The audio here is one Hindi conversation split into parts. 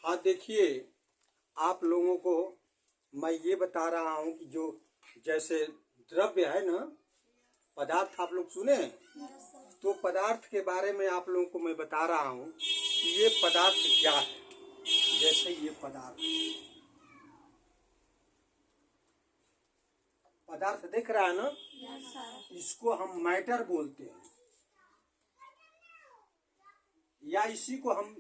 हाँ देखिए, आप लोगों को मैं ये बता रहा हूँ कि जो जैसे द्रव्य है ना, पदार्थ आप लोग सुने हैं? तो पदार्थ के बारे में आप लोगों को मैं बता रहा हूँ कि ये पदार्थ क्या है। जैसे ये पदार्थ दिख रहा है ना, इसको हम मैटर बोलते हैं या इसी को हम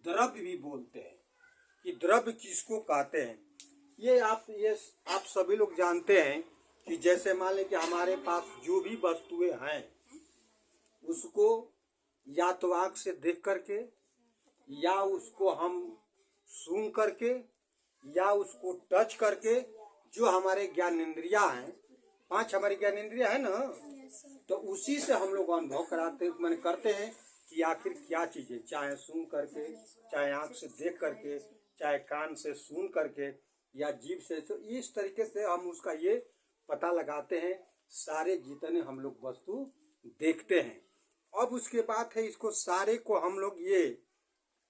द्रव्य भी बोलते हैं कि द्रव्य किसको कहते हैं। ये आप सभी लोग जानते हैं कि जैसे मान लें कि हमारे पास जो भी वस्तुएं हैं उसको या तो आँख से देख करके या उसको हम सूंघ करके या उसको टच करके, जो हमारे ज्ञानेंद्रियां हैं, 5 हमारी ज्ञानेंद्रियां है ना, तो उसी से हम लोग अनुभव मैंने करते हैं कि आखिर क्या चीज़ है। चाहे सूंघ करके, चाहे आँख से देख करके, चाहे कान से सुन करके या जीभ से, तो इस तरीके से हम उसका ये पता लगाते हैं सारे जितने हम लोग वस्तु देखते हैं। अब उसके बाद है, इसको सारे को हम लोग ये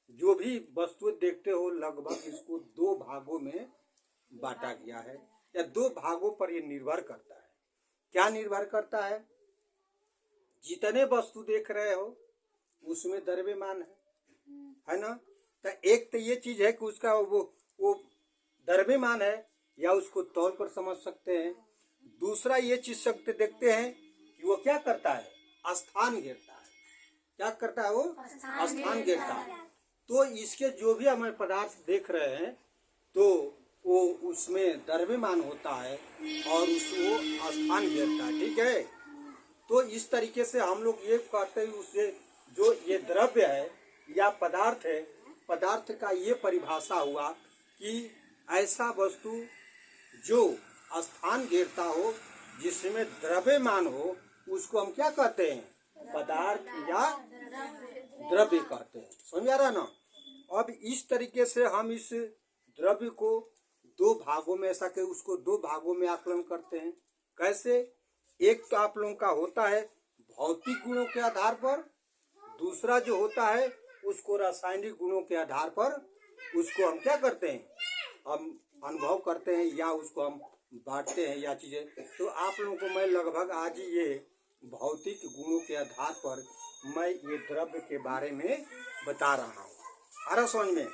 जो भी वस्तु देखते हो लगभग इसको 2 भागों में बांटा गया है या 2 भागों पर ये निर्भर करता है। क्या निर्भर करता है? जितने वस्तु देख रहे हो उसमें द्रव्यमान है ना। तो एक तो ये चीज है कि उसका वो द्रव्यमान है या उसको तौल पर समझ सकते हैं। दूसरा ये चीज सकते देखते हैं कि वो क्या करता है, स्थान घेरता है। क्या करता है वो? स्थान घेरता है। तो इसके जो भी हमें पदार्थ देख रहे हैं तो वो उसमें द्रव्यमान होता है और उसको स्थान घेरता है। ठीक है, तो इस तरीके से हम लोग ये कहते हैं उससे जो ये द्रव्य है या पदार्थ है, पदार्थ का ये परिभाषा हुआ कि ऐसा वस्तु जो स्थान घेरता हो, जिसमें द्रव्यमान हो, उसको हम क्या कहते हैं? पदार्थ या द्रव्य कहते हैं। समझ आ रहा ना। अब इस तरीके से हम इस द्रव्य को 2 भागों में ऐसा के उसको 2 भागों में आकलन करते हैं। कैसे? एक तो आप लोगों का होता है भौतिक गुणों के आधार पर, दूसरा जो होता है उसको रासायनिक गुणों के आधार पर उसको हम क्या करते हैं, हम अनुभव करते हैं या उसको हम बांटते हैं या चीजें। तो आप लोगों को मैं लगभग आज ये भौतिक गुणों के आधार पर मैं ये द्रव्य के बारे में बता रहा हूँ। आ रहा समझ में?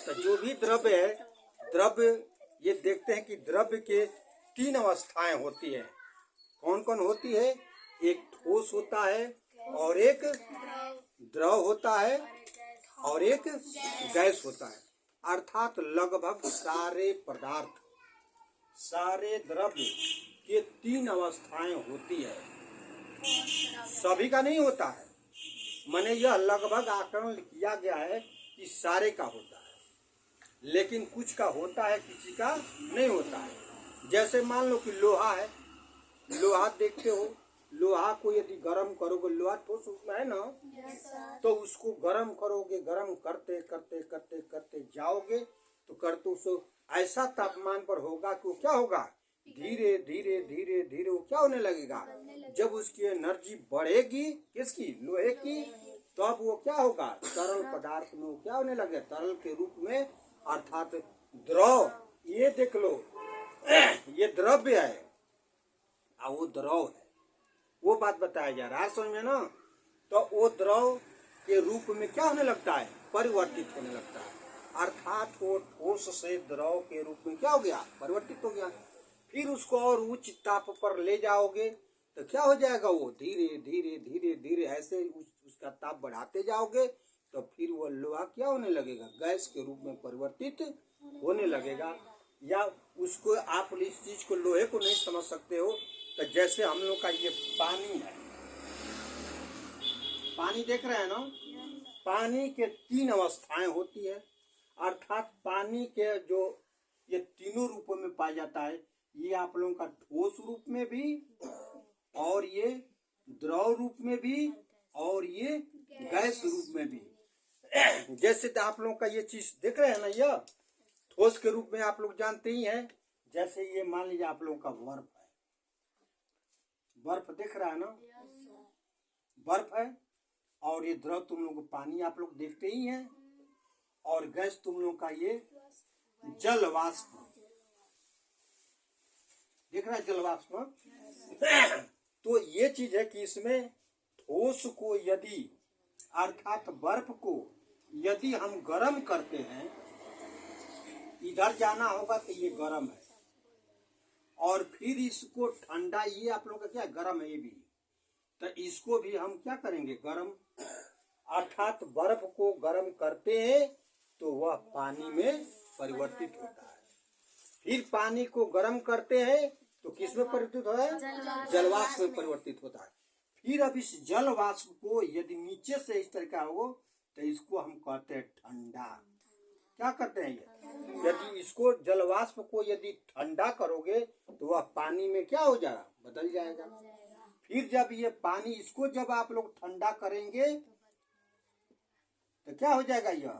तो जो भी द्रव्य है, द्रव्य ये देखते हैं कि द्रव्य के 3 अवस्थाएं होती है। कौन कौन होती है? एक ठोस होता है और एक द्रव होता है और एक गैस होता है। अर्थात लगभग सारे पदार्थ, सारे द्रव्य के 3 अवस्थाएं होती है। सभी का नहीं होता है, माने यह लगभग आकलन किया गया है कि सारे का होता है, लेकिन कुछ का होता है, किसी का नहीं होता है। जैसे मान लो कि लोहा है, लोहा देखते हो, लोहा को यदि गर्म करोगे, लोहा ठोस उसमें है ना, तो उसको गर्म करोगे, गर्म करते करते करते करते जाओगे तो करते उसको ऐसा तापमान पर होगा कि वो क्या होगा, धीरे धीरे धीरे धीरे वो क्या होने लगेगा। जब उसकी एनर्जी बढ़ेगी, किसकी? लोहे की, तो अब वो क्या होगा, तरल पदार्थ में वो क्या होने लगे, तरल के रूप में, अर्थात द्रव। ये देख लो, ये द्रव्य है और वो द्रव है, वो बात बताया जा रहा है। समझ में ना। तो वो द्रव के रूप में क्या होने लगता है, परिवर्तित होने लगता है। अर्थात वो ठोस से द्रव के रूप में क्या हो गया, परिवर्तित हो गया। फिर उसको और उच्च ताप पर ले जाओगे तो क्या हो जाएगा, वो धीरे धीरे धीरे धीरे ऐसे उसका ताप बढ़ाते जाओगे तो फिर वो लोहा क्या होने लगेगा, गैस के रूप में परिवर्तित होने लगेगा। या उसको आप इस चीज को, लोहे को नहीं समझ सकते हो, तो जैसे हम लोग का ये पानी है, पानी देख रहे हैं ना, पानी के 3 अवस्थाएं होती है। अर्थात पानी के जो ये तीनों रूपों में पाया जाता है, ये आप लोगों का ठोस रूप में भी, और ये द्रव रूप में भी, और ये गैस रूप में भी। जैसे तो आप लोगों का ये चीज देख रहे हैं ना, यह ठोस के रूप में आप लोग जानते ही हैं। जैसे ये मान लीजिए आप लोगों का बर्फ है, बर्फ दिख रहा है ना, बर्फ है, और ये द्रव तुम लोग पानी आप लोग देखते ही हैं। और गैस तुम लोग का ये जल वाष्प। देख रहा है जल वाष्प। तो ये चीज है कि इसमें ठोस को यदि अर्थात बर्फ को यदि हम गर्म करते हैं, इधर जाना होगा तो ये गर्म है, और फिर इसको ठंडा, ये आप लोग का क्या गर्म है ये भी, तो इसको भी हम क्या करेंगे गर्म, अर्थात बर्फ को गर्म करते हैं तो वह पानी में परिवर्तित होता है। फिर पानी को गर्म करते हैं तो किस में परिवर्तित होता है, जलवाष्प में परिवर्तित होता है। फिर अब इस जल वाष्प को यदि नीचे से इस तरह का हो तो इसको हम कहते हैं ठंडा। क्या करते हैं ये, यदि इसको जल वाष्प को यदि ठंडा करोगे तो वह पानी में क्या हो जाएगा, बदल जाएगा। फिर जब ये पानी, इसको जब आप लोग ठंडा करेंगे तो क्या हो जाएगा, यह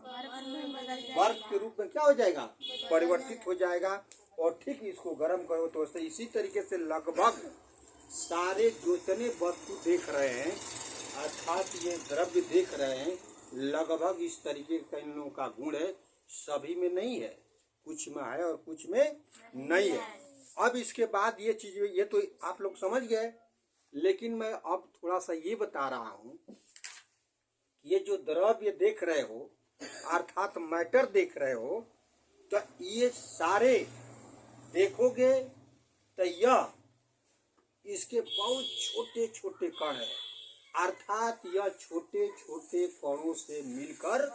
बर्फ के रूप में क्या हो जाएगा, परिवर्तित हो जाएगा। और ठीक इसको गर्म करो तो इसी तरीके से लगभग सारे जितने वस्तु देख रहे हैं, अर्थात ये द्रव्य देख रहे हैं, लगभग इस तरीके का इन लोगों का गुण है। सभी में नहीं है, कुछ में है और कुछ में नहीं है। अब इसके बाद ये चीज, ये तो आप लोग समझ गए, लेकिन मैं अब थोड़ा सा ये बता रहा हूँ, ये जो द्रव्य देख रहे हो अर्थात मैटर देख रहे हो, तो ये सारे देखोगे तो यह इसके बहुत छोटे छोटे कण है, अर्थात यह छोटे छोटे कणों से मिलकर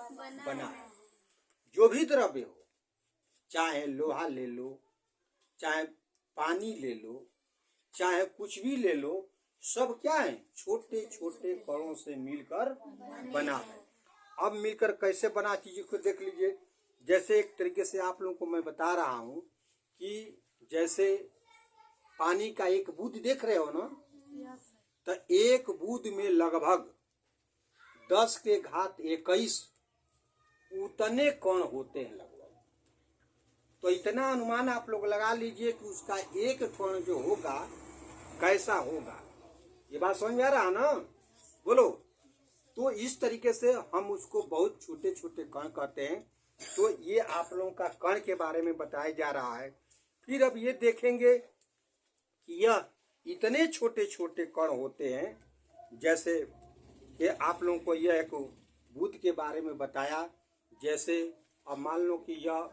बना है। जो भी द्रव्य हो, चाहे लोहा ले लो, चाहे पानी ले लो, चाहे कुछ भी ले लो, सब क्या है, छोटे छोटे कणों से मिलकर बना है। अब मिलकर कैसे बना चीजों को देख लीजिए। जैसे एक तरीके से आप लोगों को मैं बता रहा हूँ कि जैसे पानी का एक बूंद देख रहे हो ना, तो एक बूंद में लगभग 10 के घात 21 उतने कण होते हैं लगभग। तो इतना अनुमान आप लोग लगा लीजिए कि उसका एक कण जो होगा कैसा होगा। ये बात समझ में आ रहा है ना, बोलो। तो इस तरीके से हम उसको बहुत छोटे छोटे कण कहते हैं। तो ये आप लोगों का कण के बारे में बताया जा रहा है। फिर अब ये देखेंगे कि यह इतने छोटे छोटे कण होते हैं, जैसे कि आप लोगों को यह एक बुध के बारे में बताया। जैसे अब मान लो कि यह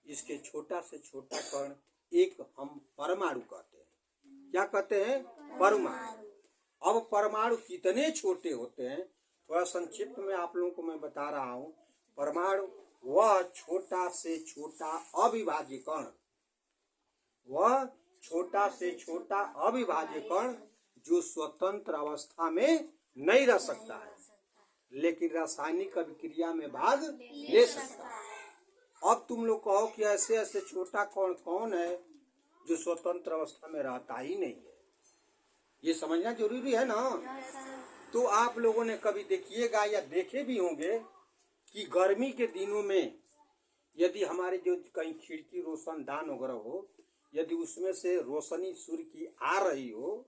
इसके छोटा से छोटा कण एक हम परमाणु कहते हैं। क्या कहते हैं, परमाणु। अब परमाणु कितने छोटे होते हैं, थोड़ा संक्षिप्त में आप लोगों को मैं बता रहा हूँ। परमाणु वह छोटा से छोटा अविभाज्य कण, वह छोटा से छोटा अविभाज्य कण जो स्वतंत्र अवस्था में नहीं रह सकता है, लेकिन रासायनिक अभिक्रिया में भाग ले सकता है। अब तुम लोग कहो कि ऐसे ऐसे छोटा कण कौन है जो स्वतंत्र अवस्था में रहता ही नहीं है, ये समझना जरूरी है ना। तो आप लोगों ने कभी देखिएगा या देखे भी होंगे कि गर्मी के दिनों में यदि हमारे जो कहीं खिड़की रोशनदान वगैरह हो, यदि उसमें से रोशनी सूर्य की आ रही हो,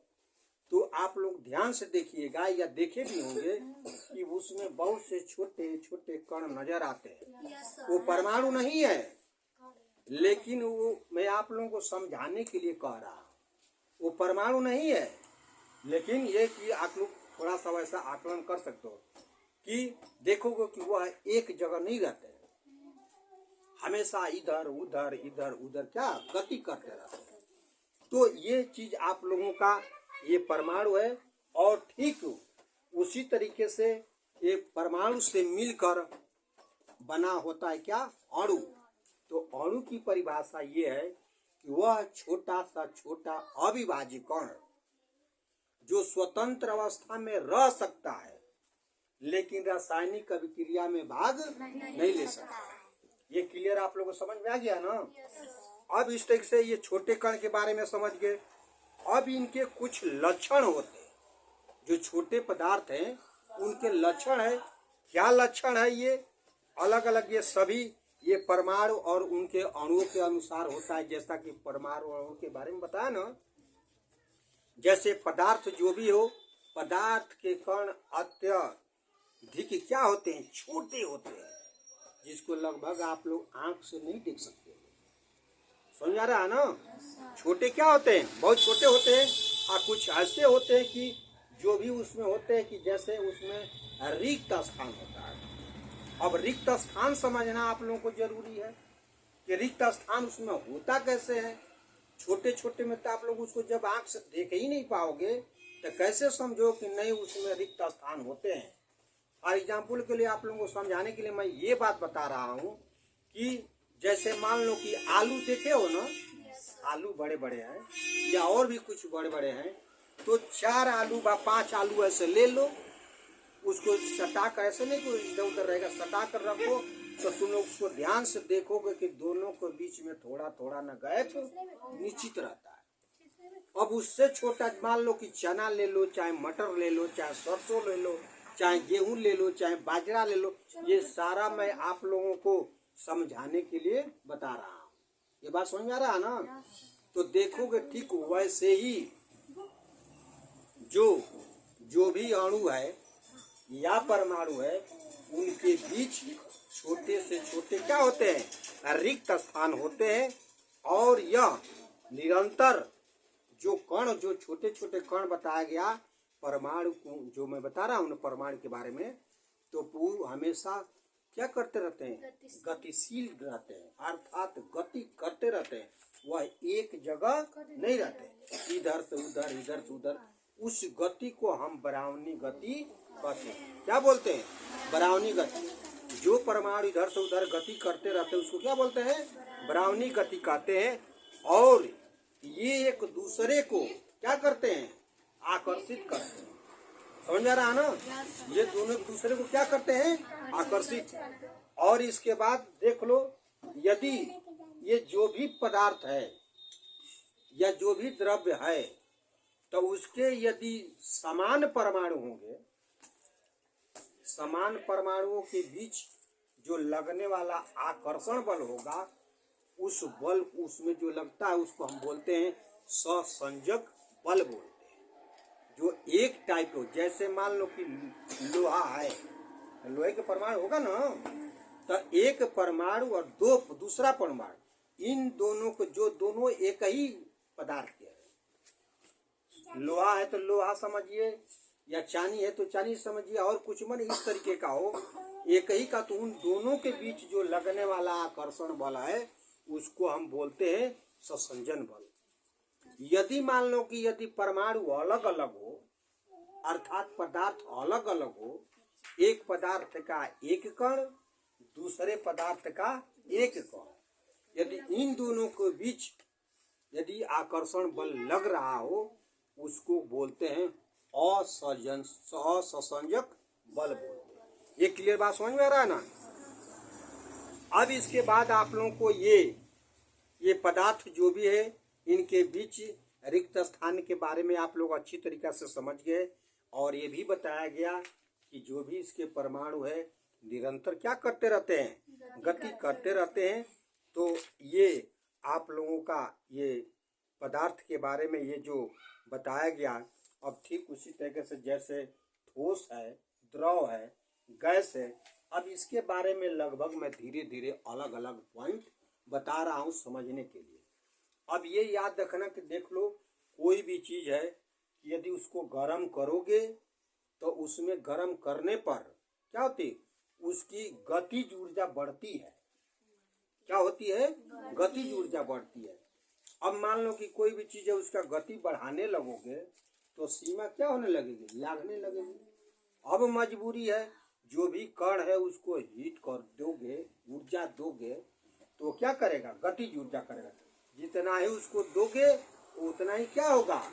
तो आप लोग ध्यान से देखिएगा या देखे भी होंगे कि उसमें बहुत से छोटे छोटे कण नजर आते हैं। वो परमाणु नहीं है, लेकिन वो मैं आप लोगों को समझाने के लिए कह रहा हूँ, वो परमाणु नहीं है। लेकिन ये कि आप लोग थोड़ा सा वैसा आकलन कर सकते हो कि देखोगे कि वह एक जगह नहीं रहते, हमेशा इधर उधर इधर उधर क्या गति करते रहते। तो ये चीज आप लोगों का ये परमाणु है। और ठीक उसी तरीके से ये परमाणु से मिलकर बना होता है क्या, अणु। तो अणु की परिभाषा ये है कि वह छोटा सा छोटा अविभाज्य कण जो स्वतंत्र अवस्था में रह सकता है, लेकिन रासायनिक अभिक्रिया में भाग नहीं ले सकता। ये क्लियर आप लोगों को समझ में आ गया ना। अब इस तरीके से ये छोटे कण के बारे में समझ गए। अब इनके कुछ लक्षण होते हैं, जो छोटे पदार्थ हैं उनके लक्षण है। क्या लक्षण है, ये अलग अलग, ये सभी ये परमाणु और उनके अणुओं के अनुसार होता है। जैसा कि परमाणु अणुओं के बारे में बताया ना, जैसे पदार्थ जो भी हो, पदार्थ के कण अत्यधिक क्या होते हैं, छोटे होते हैं। जिसको लगभग आप लोग आंख से नहीं देख सकते। समझ आ रहा है ना। छोटे क्या होते हैं, बहुत छोटे होते हैं, और कुछ ऐसे होते हैं कि जो भी उसमें होते हैं कि जैसे उसमें रिक्त स्थान होता है। अब रिक्त स्थान समझना आप लोगों को जरूरी है कि रिक्त स्थान उसमें होता कैसे है। छोटे छोटे में तो आप लोग उसको जब आंख से देख ही नहीं पाओगे तो कैसे समझो कि नहीं उसमें रिक्त स्थान होते हैं। और एग्जाम्पल के लिए आप लोगों को समझाने के लिए मैं ये बात बता रहा हूँ कि जैसे मान लो कि आलू देखे हो ना, आलू बड़े बड़े हैं या और भी कुछ बड़े बड़े हैं, तो 4 आलू व 5 आलू ऐसे ले लो, उसको सटा कर, ऐसे नहीं कोई इधर उधर रहेगा, सटा कर रखो, तो तुम लोग उसको ध्यान से देखोगे कि दोनों के बीच में थोड़ा थोड़ा न गैप निश्चित रहता है। अब उससे छोटा मान लो कि चना ले लो, चाहे मटर ले लो, चाहे सरसों ले लो, चाहे गेहूं ले लो, चाहे बाजरा ले लो, ये सारा मैं आप लोगों को समझाने के लिए बता रहा हूँ। ये बात समझ आ रहा है ना। तो देखोगे ठीक वैसे ही जो भी अणु है या परमाणु है, उनके बीच छोटे से छोटे क्या होते हैं, रिक्त स्थान होते हैं। और यह निरंतर जो कण, जो छोटे छोटे कण बताया गया परमाणु को, जो मैं बता रहा हूँ परमाणु के बारे में, तो वो हमेशा क्या करते रहते हैं, गतिशील रहते हैं, अर्थात गति करते रहते हैं। वह एक जगह नहीं रहते, इधर से उधर, इधर से उधर। उस गति को हम बरावनी गति कहते हैं। क्या बोलते हैं, बरावनी गति। जो परमाणु इधर से उधर गति करते रहते हैं उसको क्या बोलते हैं, बरावनी गति कहते हैं। और ये एक दूसरे को क्या करते हैं, आकर्षित करते हैं। समझ आ रहा है ना। ये दोनों एक दूसरे को क्या करते हैं, आकर्षित। और इसके बाद देख लो, यदि ये जो भी पदार्थ है या जो भी द्रव्य है, तो उसके यदि समान परमाणु होंगे, समान परमाणुओं के बीच जो लगने वाला आकर्षण बल होगा, उस बल, उसमें जो लगता है उसको हम बोलते हैं सहसंजक बल बोलते हैं। जो एक टाइप हो, जैसे मान लो कि लोहा है, लोहे के परमाणु होगा ना, तो एक परमाणु और दूसरा परमाणु, इन दोनों को, जो दोनों एक ही पदार्थ के है, लोहा है तो लोहा समझिए, या चांदी है तो चांदी समझिए, और कुछ मन इस तरीके का हो, एक ही का, तो उन दोनों के बीच जो लगने वाला आकर्षण बल है उसको हम बोलते हैं सहसंजन बल। यदि मान लो कि यदि परमाणु अलग अलग हो, अर्थात पदार्थ अलग अलग हो, एक पदार्थ का एक कण, दूसरे पदार्थ का एक कण, यदि इन दोनों के बीच यदि आकर्षण बल लग रहा हो, उसको बोलते हैं असंजक बल बोलते हैं। ये क्लियर बात समझ में आ रहा है ना। अब इसके बाद आप लोगों को ये पदार्थ जो भी है, इनके बीच रिक्त स्थान के बारे में आप लोग अच्छी तरीका से समझ गए। और ये भी बताया गया कि जो भी इसके परमाणु है निरंतर क्या करते रहते हैं, गति करते रहते हैं। तो ये आप लोगों का ये पदार्थ के बारे में ये जो बताया गया, अब ठीक उसी तरीके से जैसे ठोस है, द्रव है, गैस है, अब इसके बारे में लगभग मैं धीरे धीरे अलग अलग पॉइंट बता रहा हूँ समझने के लिए। अब ये याद रखना कि देख लो, कोई भी चीज है, यदि उसको गर्म करोगे तो उसमें गर्म करने पर क्या होती है, उसकी गतिज ऊर्जा बढ़ती है। क्या होती है, गतिज ऊर्जा बढ़ती है। अब मान लो कि कोई भी चीज है, उसका गति बढ़ाने लगोगे तो सीमा क्या होने लगेगी, लागने लगेगी। अब मजबूरी है, जो भी कण है उसको हीट कर दोगे, ऊर्जा दोगे, तो क्या करेगा, गतिज ऊर्जा करेगा। जितना ही उसको दोगे उतना ही क्या होगा,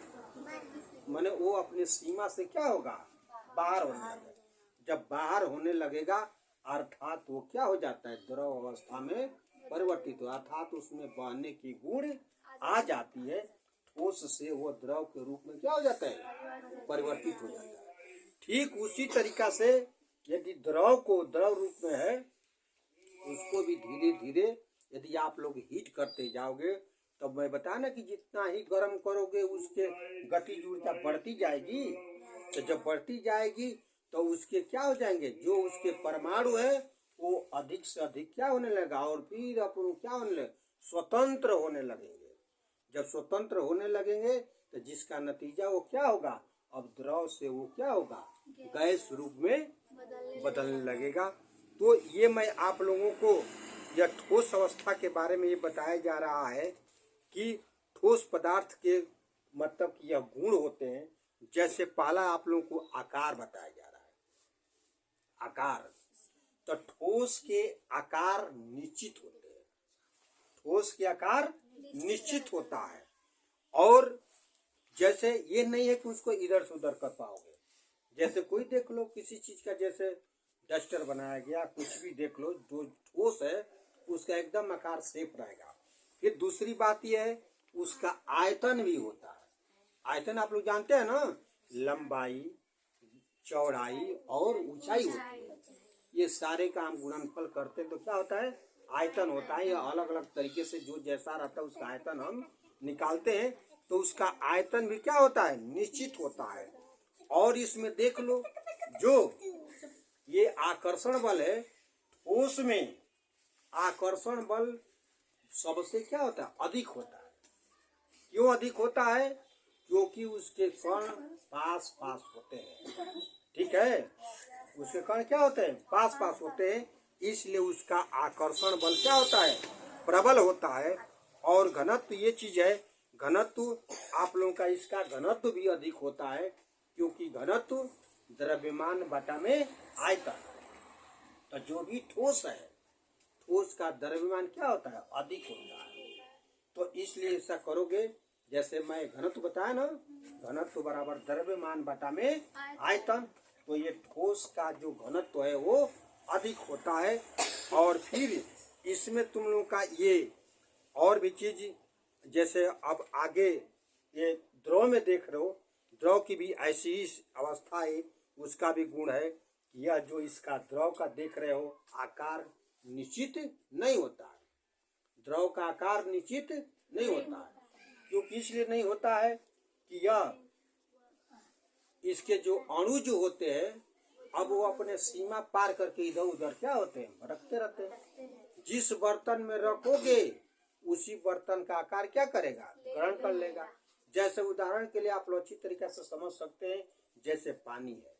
माने वो अपने सीमा से क्या होगा, बाहर होने लगेगा। जब बाहर होने लगेगा अर्थात वो क्या हो जाता है, द्रव अवस्था में परिवर्तित हो, अर्थात उसमें बहने की गुण आ जाती है। ठोस से वो द्रव के रूप में क्या हो जाता है, परिवर्तित हो जाता है। ठीक उसी तरीका से यदि द्रव को द्रव रूप में है, उसको भी धीरे धीरे यदि आप लोग हीट करते जाओगे, तो मैं बताया ना कि जितना ही गर्म करोगे उसके गतिज ऊर्जा बढ़ती जाएगी। तो जब बढ़ती जाएगी तो उसके क्या हो जाएंगे, जो उसके परमाणु है वो अधिक से अधिक क्या होने लगा, और फिर अपन क्या होने लगे, स्वतंत्र होने लगेंगे। जब स्वतंत्र होने लगेंगे तो जिसका नतीजा वो क्या होगा, अब द्रव से वो क्या होगा, गैस रूप में बदलने लगेगा। तो ये मैं आप लोगों को यह ठोस अवस्था के बारे में ये बताया जा रहा है कि ठोस पदार्थ के मतलब कि यह गुण होते हैं। जैसे पहला आप लोगों को आकार बताया जा रहा है, आकार। तो ठोस के आकार निश्चित होते हैं, ठोस के आकार निश्चित होता है। और जैसे ये नहीं है कि उसको इधर से उधर कर पाओगे। जैसे कोई देख लो किसी चीज का, जैसे डस्टर बनाया गया, कुछ भी देख लो, जो ठोस है उसका एकदम आकार सेफ रहेगा। फिर दूसरी बात यह है उसका आयतन भी होता है। आयतन आप लोग जानते हैं ना, लंबाई, चौड़ाई और ऊंचाई होती है। ये सारे का हम गुणनफल करते हैं तो क्या होता है, आयतन होता है। ये अलग अलग तरीके से जो जैसा रहता है उसका आयतन हम निकालते हैं। तो उसका आयतन भी क्या होता है, निश्चित होता है। और इसमें देख लो जो ये आकर्षण बल है, ठोस में आकर्षण बल सबसे क्या होता है, अधिक होता है। क्यों अधिक होता है, क्योंकि उसके कण पास पास होते हैं। ठीक है, उसके कण क्या होते हैं, पास पास होते हैं, इसलिए उसका आकर्षण बल क्या होता है, प्रबल होता है। और घनत्व ये चीज है, घनत्व आप लोगों का इसका घनत्व भी अधिक होता है, क्योंकि घनत्व द्रव्यमान बटा में आयतन। तो जो भी ठोस है, ठोस का द्रव्यमान क्या होता है, अधिक होता है। तो इसलिए ऐसा करोगे, जैसे मैं घनत्व बताया ना, घनत्व बराबर द्रव्यमान बटा में आयतन। तो ये ठोस का जो घनत्व है वो अधिक होता है। और फिर इसमें तुम लोगों का ये और भी चीज, जैसे अब आगे ये द्रव में देख रहे हो, द्रव की भी ऐसी ही अवस्था है, उसका भी गुण है कि यह जो इसका द्रव का देख रहे हो आकार निश्चित नहीं होता है। द्रव का आकार निश्चित नहीं होता है। क्योंकि इसलिए नहीं होता है कि यह इसके जो अणु जो होते हैं, अब वो अपने सीमा पार करके इधर उधर क्या होते हैं, भटकते रहते हैं। जिस बर्तन में रखोगे उसी बर्तन का आकार क्या करेगा, ग्रहण कर लेगा। जैसे उदाहरण के लिए आप लोग अच्छी तरीके से समझ सकते हैं, जैसे पानी है,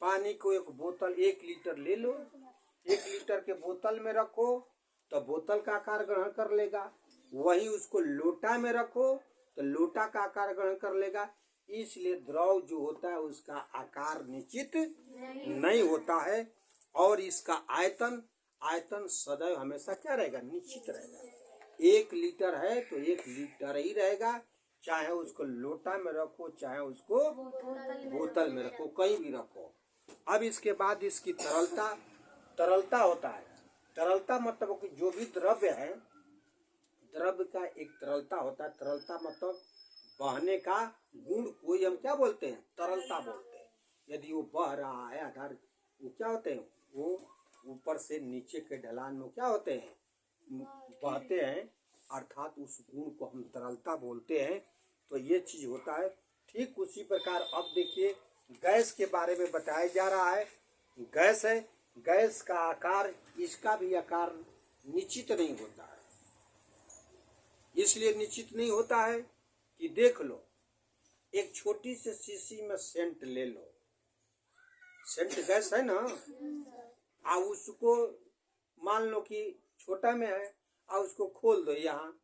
पानी को एक बोतल 1 लीटर ले लो, 1 लीटर के बोतल में रखो तो बोतल का आकार ग्रहण कर लेगा। वही उसको लोटा में रखो तो लोटा का आकार ग्रहण कर लेगा। इसलिए द्रव जो होता है उसका आकार निश्चित नहीं होता है। और इसका आयतन, आयतन सदैव हमेशा क्या रहेगा, निश्चित रहेगा। 1 लीटर है तो 1 लीटर ही रहेगा, चाहे उसको लोटा में रखो चाहे उसको बोतल में रखो, कहीं भी रखो। अब इसके बाद इसकी तरलता, तरलता होता है। तरलता मतलब कि जो भी द्रव्य है, द्रव्य का एक तरलता होता है। तरलता मतलब बहने का गुण को हम क्या बोलते हैं, तरलता बोलते हैं। यदि वो बह रहा है आधार, वो क्या होते हैं, वो ऊपर से नीचे के ढलान में क्या होते हैं, बहते हैं, अर्थात उस गुण को हम तरलता बोलते हैं। तो ये चीज होता है। ठीक उसी प्रकार अब देखिए गैस के बारे में बताया जा रहा है। गैस है, गैस का आकार, इसका भी आकार निश्चित नहीं होता है। इसलिए निश्चित नहीं होता है कि देख लो, एक छोटी सी शीशी में सेंट ले लो, सेंट गैस है ना, आ उसको मान लो कि छोटा में है, आ उसको खोल दो यहाँ,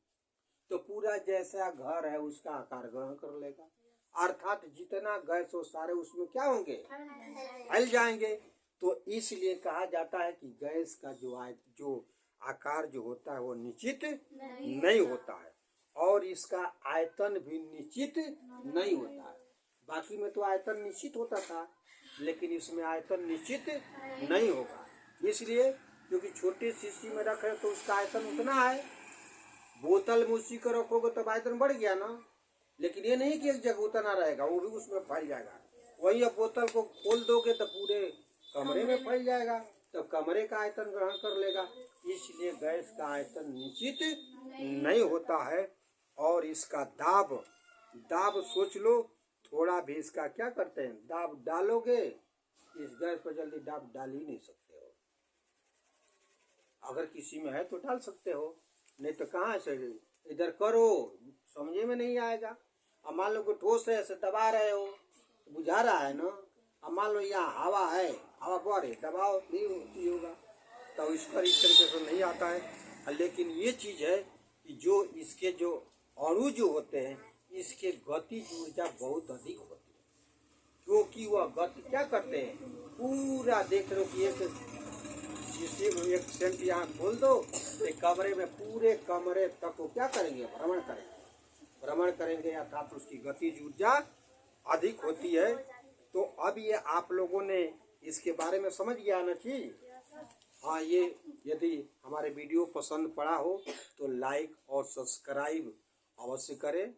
तो पूरा जैसा घर है उसका आकार ग्रहण कर लेगा। अर्थात जितना गैस हो सारे उसमें क्या होंगे, फैल जाएंगे। तो इसलिए कहा जाता है कि गैस का जो आकार जो होता है वो निश्चित नहीं होता है, और इसका आयतन भी निश्चित नहीं होता है। बाकी में तो आयतन निश्चित होता था, लेकिन इसमें आयतन निश्चित नहीं होगा। इसलिए क्योंकि छोटी शीशी में रखे तो उसका आयतन उतना है, बोतल में उसी को रखोगे तो आयतन बढ़ गया ना। लेकिन ये नहीं कि एक जगह उतना रहेगा, वो भी उसमें फैल जाएगा। वही अब बोतल को खोल दोगे तो पूरे कमरे में फैल जाएगा, तो कमरे का आयतन ग्रहण कर लेगा। इसलिए गैस का आयतन निश्चित नहीं होता है। और इसका दाब, दाब सोच लो, थोड़ा भी इसका क्या करते हैं, दाब डालोगे, इस गैस पर जल्दी दाब डाल ही नहीं सकते हो। अगर किसी में है तो डाल सकते हो, नहीं तो कहाँ से इधर करो, समझे में नहीं आएगा। अब मान लो कि ठोस है, ऐसे दबा रहे हो तो बुझा रहा है ना। अब मान लो यहाँ हवा है, हवा बढ़े दबाव नहीं होगा, तो इसका इस तरीके से नहीं आता है। लेकिन ये चीज़ है कि जो इसके जो अणु जो होते हैं, इसके गतिज ऊर्जा बहुत अधिक होती है, क्योंकि वह गति क्या करते हैं, पूरा देख लो कि एक सेंट यहाँ खोल दो, एक कमरे में पूरे कमरे तक वो क्या करेंगे, भ्रमण करेंगे, अर्थात उसकी गतिज ऊर्जा अधिक होती है। तो अब ये आप लोगों ने इसके बारे में समझ गया ना कि हाँ, ये यदि हमारे वीडियो पसंद पड़ा हो तो लाइक और सब्सक्राइब अवश्य करें।